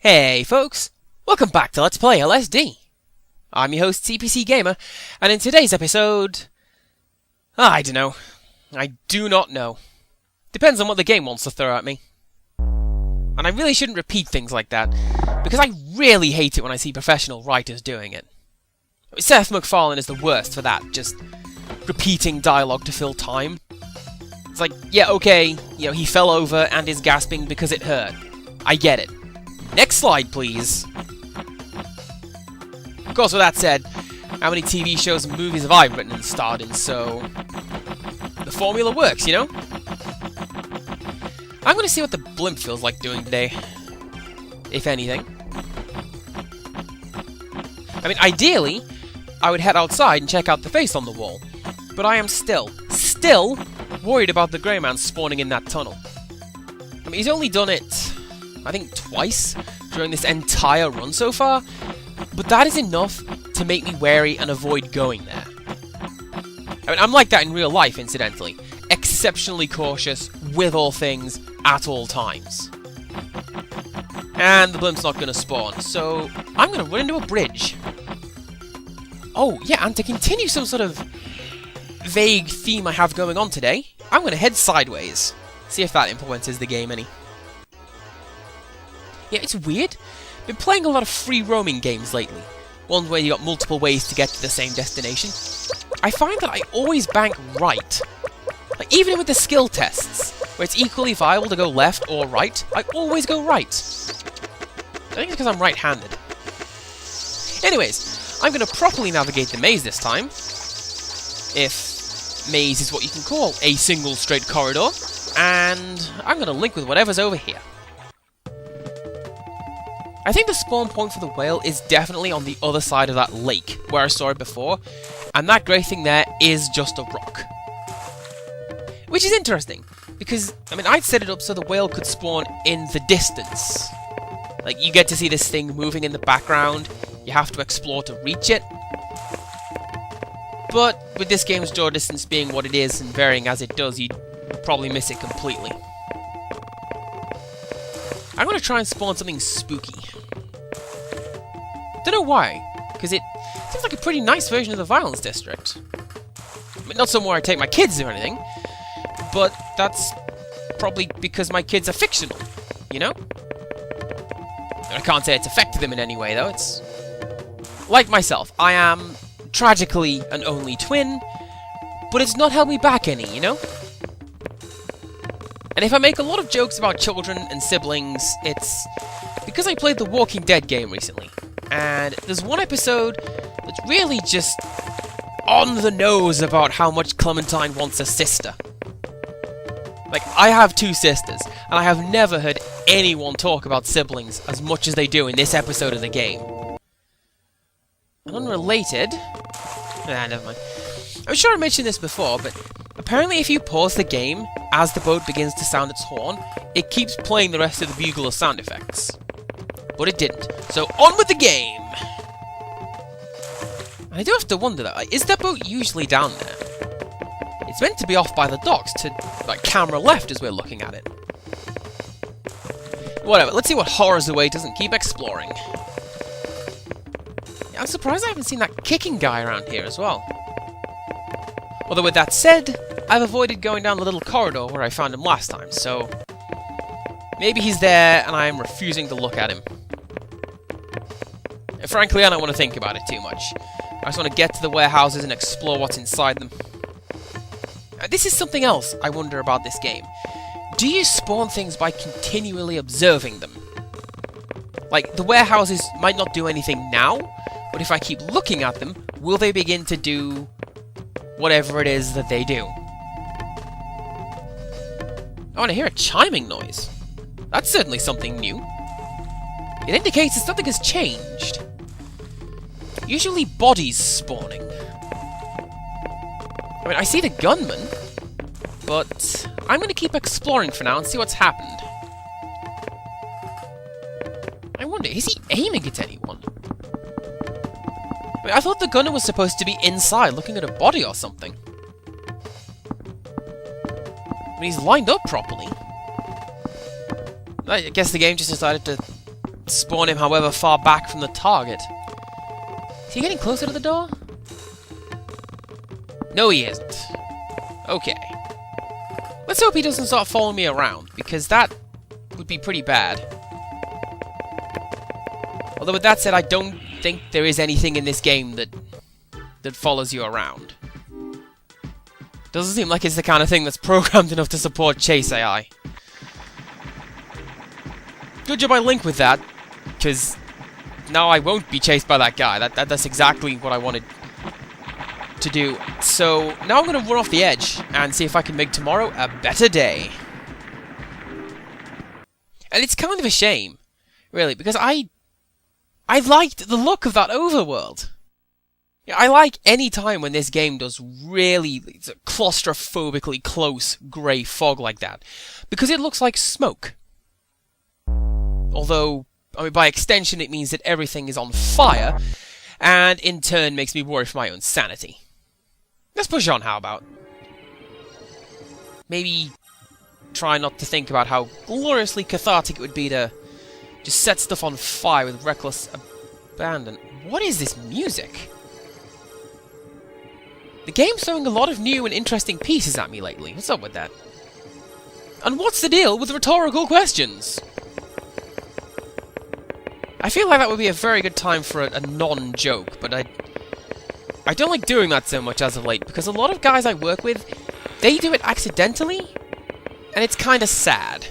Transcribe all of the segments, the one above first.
Hey folks, welcome back to Let's Play LSD. I'm your host CPC Gamer, and in today's episode... I don't know. I do not know. Depends on what the game wants to throw at me. And I really shouldn't repeat things like that, because I really hate it when I see professional writers doing it. Seth MacFarlane is the worst for that, just repeating dialogue to fill time. It's like, yeah, okay, he fell over and is gasping because it hurt. I get it. Next slide, please. Of course, with that said, how many TV shows and movies have I written and starred in, so... the formula works, you know? I'm gonna see what the blimp feels like doing today. If anything. I mean, ideally, I would head outside and check out the face on the wall. But I am still worried about the grey man spawning in that tunnel. I mean, he's only done it... I think twice during this entire run so far, but that is enough to make me wary and avoid going there. I mean, I'm like that in real life, incidentally. Exceptionally cautious with all things at all times. And the blimp's not going to spawn, so I'm going to run into a bridge. Oh, yeah, and to continue some sort of vague theme I have going on today, I'm going to head sideways. See if that influences the game any. Yeah, it's weird. Been playing a lot of free roaming games lately. Ones where you got multiple ways to get to the same destination. I find that I always bank right. Like, even with the skill tests, where it's equally viable to go left or right, I always go right. I think it's because I'm right-handed. Anyways, I'm going to properly navigate the maze this time. If maze is what you can call a single straight corridor. And I'm going to link with whatever's over here. I think the spawn point for the whale is definitely on the other side of that lake, where I saw it before, and that grey thing there is just a rock. Which is interesting, because, I mean, I'd set it up so the whale could spawn in the distance. Like, you get to see this thing moving in the background, you have to explore to reach it. But, with this game's draw distance being what it is and varying as it does, you'd probably miss it completely. I'm going to try and spawn something spooky. Don't know why, because it seems like a pretty nice version of the Violence District. I mean, not somewhere I take my kids or anything, but that's probably because my kids are fictional, you know? I can't say it's affected them in any way, though. It's... like myself, I am tragically an only twin, but it's not held me back any, you know? And if I make a lot of jokes about children and siblings, it's because I played the Walking Dead game recently. And there's one episode that's really just on the nose about how much Clementine wants a sister. Like, I have two sisters, and I have never heard anyone talk about siblings as much as they do in this episode of the game. And unrelated... never mind. I'm sure I mentioned this before, but apparently if you pause the game as the boat begins to sound its horn, it keeps playing the rest of the bugler sound effects. But it didn't. So on with the game! And I do have to wonder though, is that boat usually down there? It's meant to be off by the docks to, like, camera left as we're looking at it. Whatever, let's see what horrors await us and keep exploring. Yeah, I'm surprised I haven't seen that kicking guy around here as well. Although with that said, I've avoided going down the little corridor where I found him last time, so... maybe he's there and I am refusing to look at him. And frankly, I don't want to think about it too much. I just want to get to the warehouses and explore what's inside them. This is something else I wonder about this game. Do you spawn things by continually observing them? Like, the warehouses might not do anything now, but if I keep looking at them, will they begin to do... whatever it is that they do? Oh, and I hear a chiming noise. That's certainly something new. It indicates that something has changed. Usually bodies spawning. I mean, I see the gunman, but I'm going to keep exploring for now and see what's happened. I wonder, is he aiming at anyone? I mean, I thought the gunner was supposed to be inside looking at a body or something. I mean, he's lined up properly. I guess the game just decided to spawn him however far back from the target. Is he getting closer to the door? No, he isn't. Okay. Let's hope he doesn't start following me around, because that would be pretty bad. Although with that said, I don't think there is anything in this game that follows you around. Doesn't seem like it's the kind of thing that's programmed enough to support chase AI. Good job I linked with that, because now I won't be chased by that guy. That's exactly what I wanted to do. So now I'm going to run off the edge and see if I can make tomorrow a better day. And it's kind of a shame, really, because I liked the look of that overworld. I like any time when this game does really claustrophobically close grey fog like that, because it looks like smoke. Although, I mean, by extension it means that everything is on fire, and in turn makes me worry for my own sanity. Let's push on, how about? Maybe try not to think about how gloriously cathartic it would be to just set stuff on fire with reckless abandon. What is this music? The game's throwing a lot of new and interesting pieces at me lately. What's up with that? And what's the deal with rhetorical questions? I feel like that would be a very good time for a non-joke, but I don't like doing that so much as of late, because a lot of guys I work with, they do it accidentally, and it's kind of sad.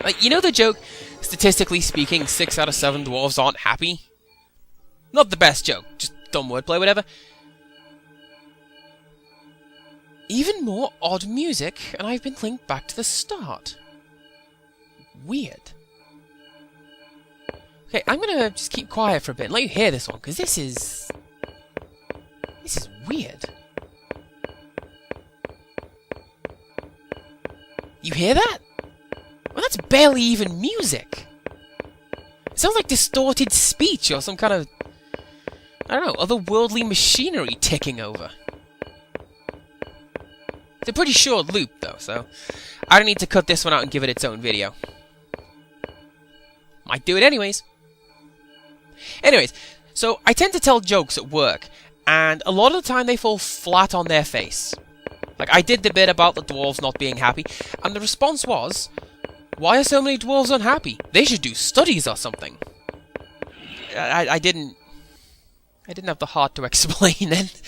Like, you know the joke, statistically speaking, 6 out of 7 dwarves aren't happy? Not the best joke, just dumb wordplay, whatever. Even more odd music, and I've been linked back to the start. Weird. Okay, I'm gonna just keep quiet for a bit and let you hear this one, because this is weird. You hear that? Well, that's barely even music. It sounds like distorted speech or some kind of, I don't know, otherworldly machinery ticking over. It's a pretty short loop, though, so I don't need to cut this one out and give it its own video. Might do it anyways. Anyways, so I tend to tell jokes at work, and a lot of the time they fall flat on their face. Like, I did the bit about the dwarves not being happy, and the response was, why are so many dwarves unhappy? They should do studies or something. I didn't have the heart to explain it.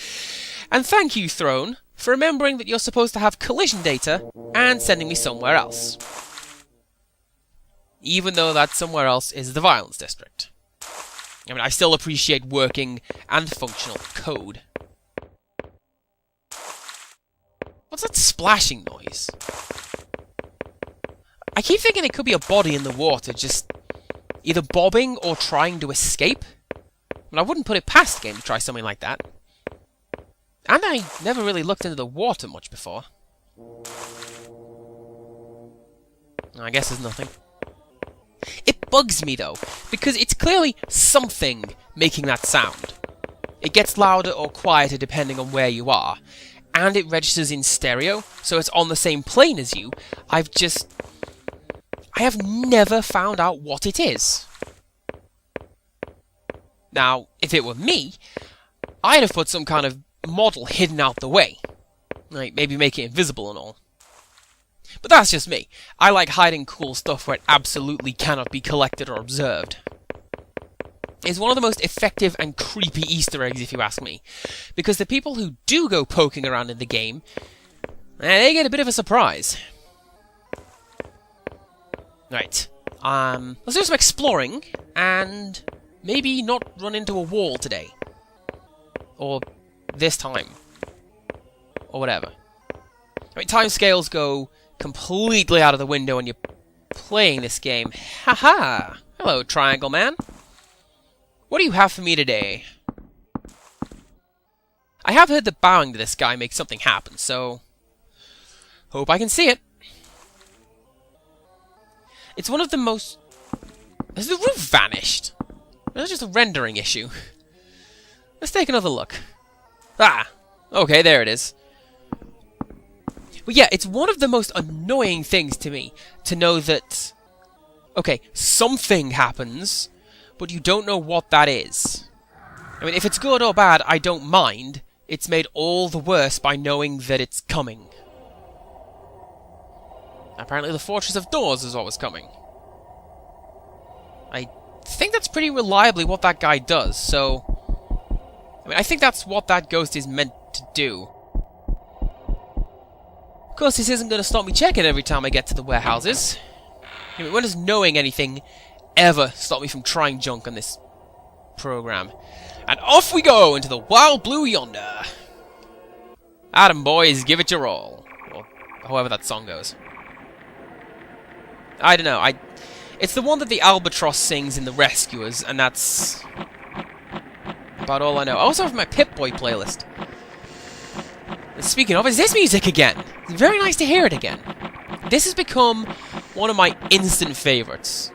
And thank you, Throne, for remembering that you're supposed to have collision data and sending me somewhere else. Even though that somewhere else is the Violence District. I mean, I still appreciate working and functional code. What's that splashing noise? I keep thinking it could be a body in the water, just either bobbing or trying to escape. And I wouldn't put it past the game to try something like that. And I never really looked into the water much before. I guess there's nothing. It bugs me, though, because it's clearly something making that sound. It gets louder or quieter depending on where you are, and it registers in stereo, so it's on the same plane as you. I have never found out what it is. Now, if it were me, I'd have put some kind of model hidden out the way. Like, maybe make it invisible and all. But that's just me. I like hiding cool stuff where it absolutely cannot be collected or observed. It's one of the most effective and creepy Easter eggs, if you ask me. Because the people who do go poking around in the game, they get a bit of a surprise. Right. Let's do some exploring, and maybe not run into a wall today. Or this time. Or whatever. I mean, timescales go completely out of the window when you're playing this game. Haha! Hello, Triangle Man. What do you have for me today? I have heard that bowing to this guy makes something happen, so hope I can see it. It's one of the most... Has the roof vanished? Or is it just a rendering issue? Let's take another look. Ah! Okay, there it is. But yeah, it's one of the most annoying things to me to know that Okay, something happens, but you don't know what that is. I mean, if it's good or bad, I don't mind. It's made all the worse by knowing that it's coming. Apparently the Fortress of Doors is what was coming. I think that's pretty reliably what that guy does, so... I mean, I think that's what that ghost is meant to do. Of course, this isn't going to stop me checking every time I get to the warehouses. I mean, when does knowing anything ever stop me from trying junk on this program? And off we go into the wild blue yonder. Adam, boys, give it your all. Or however that song goes. I don't know, it's the one that the Albatross sings in The Rescuers, and that's about all I know. I also have my Pip-Boy playlist. And speaking of, is this music again? It's very nice to hear it again. This has become one of my instant favourites.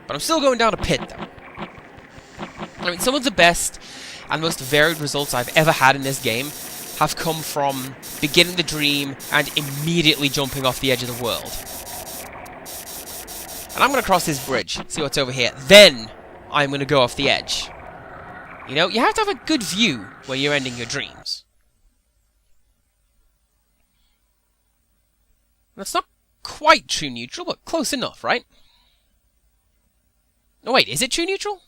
But I'm still going down a pit, though. I mean, some of the best and most varied results I've ever had in this game have come from beginning the dream and immediately jumping off the edge of the world. And I'm going to cross this bridge, see what's over here. Then, I'm going to go off the edge. You know, you have to have a good view where you're ending your dreams. That's not quite true neutral, but close enough, right? Oh wait, is it true neutral?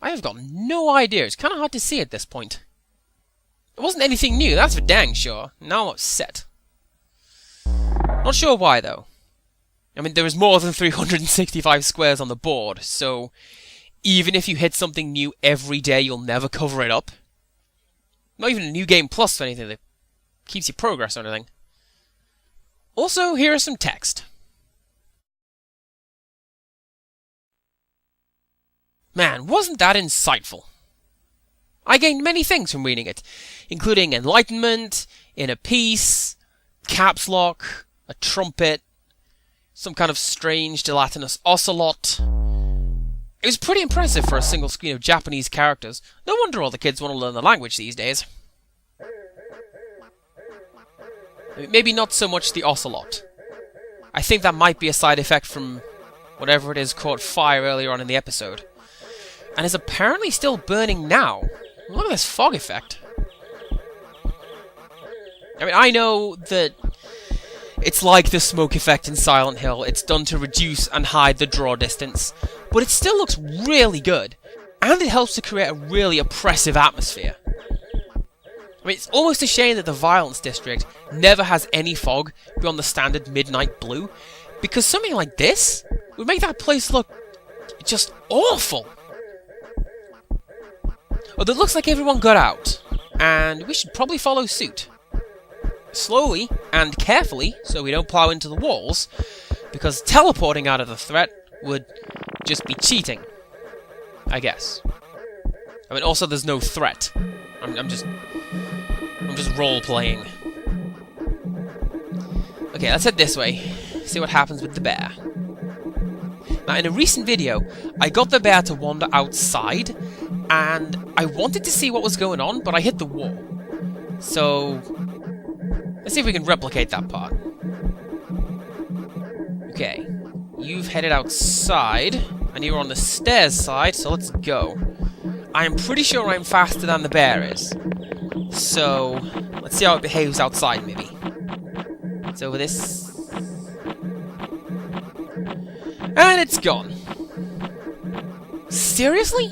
I have got no idea. It's kind of hard to see at this point. It wasn't anything new, that's for dang sure. Now I'm upset. Not sure why, though. I mean, there is more than 365 squares on the board, so even if you hit something new every day, you'll never cover it up. Not even a new game plus or anything that keeps you progress or anything. Also, here is some text. Man, wasn't that insightful? I gained many things from reading it, including enlightenment, inner peace, caps lock, a trumpet, some kind of strange gelatinous ocelot. It was pretty impressive for a single screen of Japanese characters. No wonder all the kids want to learn the language these days. Maybe not so much the ocelot. I think that might be a side effect from whatever it is caught fire earlier on in the episode. And is apparently still burning now. Look at this fog effect. I mean, I know that it's like the smoke effect in Silent Hill. It's done to reduce and hide the draw distance. But it still looks really good. And it helps to create a really oppressive atmosphere. I mean, it's almost a shame that the Violence District never has any fog beyond the standard midnight blue, because something like this would make that place look just awful. Although it looks like everyone got out, and we should probably follow suit. Slowly and carefully, so we don't plow into the walls, because teleporting out of the threat would just be cheating, I guess. I mean, also there's no threat. I'm just role-playing. Okay, let's head this way. See what happens with the bear. Now, in a recent video, I got the bear to wander outside, and I wanted to see what was going on, but I hit the wall. So, let's see if we can replicate that part. Okay, you've headed outside, and you're on the stairs side, so let's go. I am pretty sure I'm faster than the bear is. So, let's see how it behaves outside, maybe. It's over this. And it's gone. Seriously?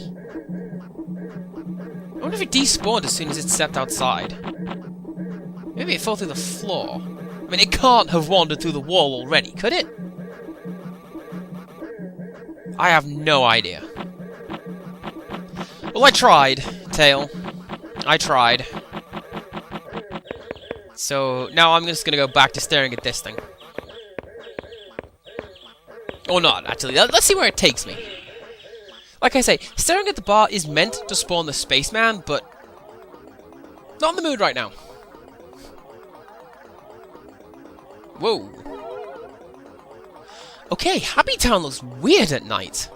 I wonder if it despawned as soon as it stepped outside. Maybe it fell through the floor. I mean, it can't have wandered through the wall already, could it? I have no idea. Well, I tried, Tail. I tried. So, now I'm just gonna go back to staring at this thing. Or not, actually. Let's see where it takes me. Like I say, staring at the bar is meant to spawn the spaceman, but not in the mood right now. Whoa. Okay, Happy Town looks weird at night.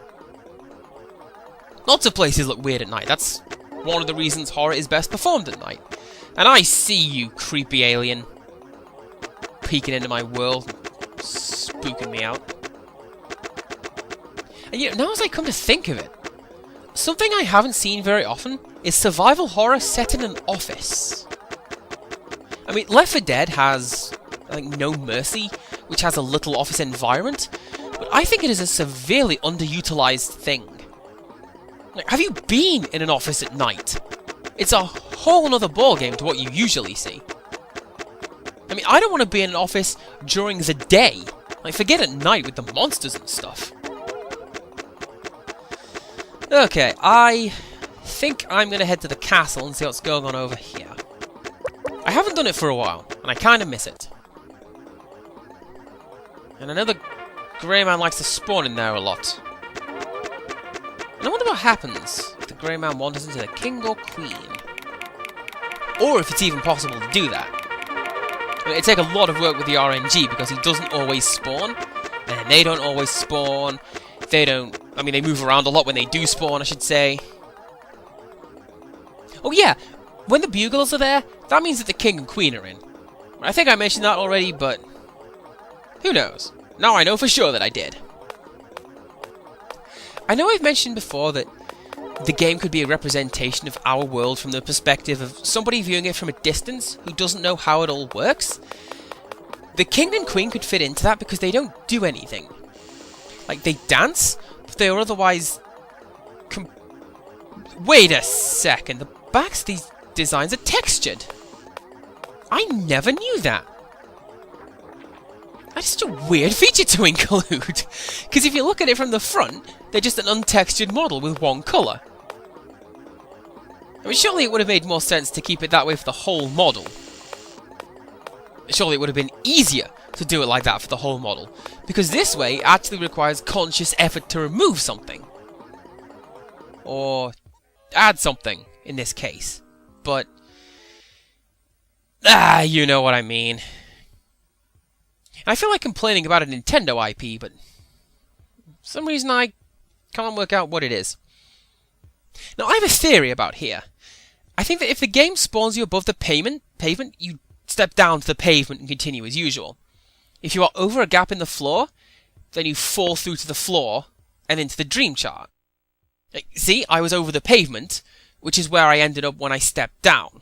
Lots of places look weird at night. That's one of the reasons horror is best performed at night. And I see you, creepy alien, peeking into my world, spooking me out. And now as I come to think of it, something I haven't seen very often is survival horror set in an office. I mean, Left 4 Dead has, I think, No Mercy, which has a little office environment, but I think it is a severely underutilized thing. Like, have you been in an office at night? It's a whole other ballgame to what you usually see. I mean, I don't want to be in an office during the day. Like, forget at night with the monsters and stuff. Okay, I think I'm going to head to the castle and see what's going on over here. I haven't done it for a while, and I kind of miss it. And I know the Grey Man likes to spawn in there a lot. And I wonder what happens if the Grey Man wanders into the King or Queen. Or if it's even possible to do that. I mean, it'd take a lot of work with the RNG, because he doesn't always spawn, and they don't always spawn. They don't... I mean, they move around a lot when they do spawn, I should say. Oh yeah, when the Buglers are there, that means that the King and Queen are in. I think I mentioned that already, but... who knows? Now I know for sure that I did. I know I've mentioned before that the game could be a representation of our world from the perspective of somebody viewing it from a distance who doesn't know how it all works. The King and Queen could fit into that because they don't do anything. Like, they dance, but they are otherwise... Wait a second, the backs of these designs are textured. I never knew that. That's such a weird feature to include. Because if you look at it from the front, they're just an untextured model with one colour. I mean, surely it would have made more sense to keep it that way for the whole model. Surely it would have been easier to do it like that for the whole model. Because this way actually requires conscious effort to remove something. Or add something, in this case. But... you know what I mean. I feel like complaining about a Nintendo IP, but... for some reason I can't work out what it is. Now, I have a theory about here. I think that if the game spawns you above the pavement, you step down to the pavement and continue as usual. If you are over a gap in the floor, then you fall through to the floor and into the dream chart. See, I was over the pavement, which is where I ended up when I stepped down.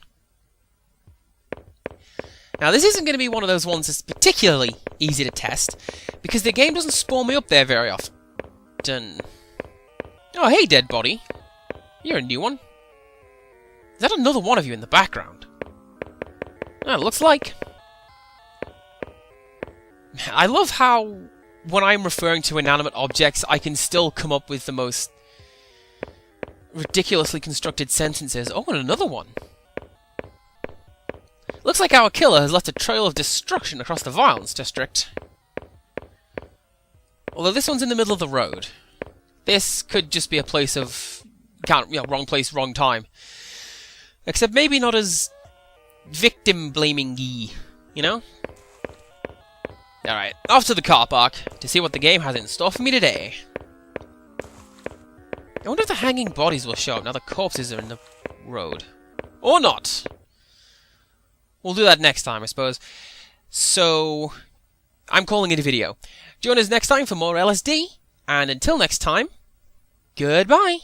Now, this isn't going to be one of those ones that's particularly easy to test, because the game doesn't spawn me up there very often. Oh, hey, dead body. You're a new one. Is that another one of you in the background? Oh, it looks like. I love how, when I'm referring to inanimate objects, I can still come up with the most ridiculously constructed sentences. Oh, and another one. Looks like our killer has left a trail of destruction across the Violence District. Although this one's in the middle of the road. This could just be a place of... wrong place, wrong time. Except maybe not as victim-blaming-y, you know? Alright, off to the car park to see what the game has in store for me today. I wonder if the hanging bodies will show up now the corpses are in the road. Or not. We'll do that next time, I suppose. So, I'm calling it a video. Join us next time for more LSD, and until next time, goodbye!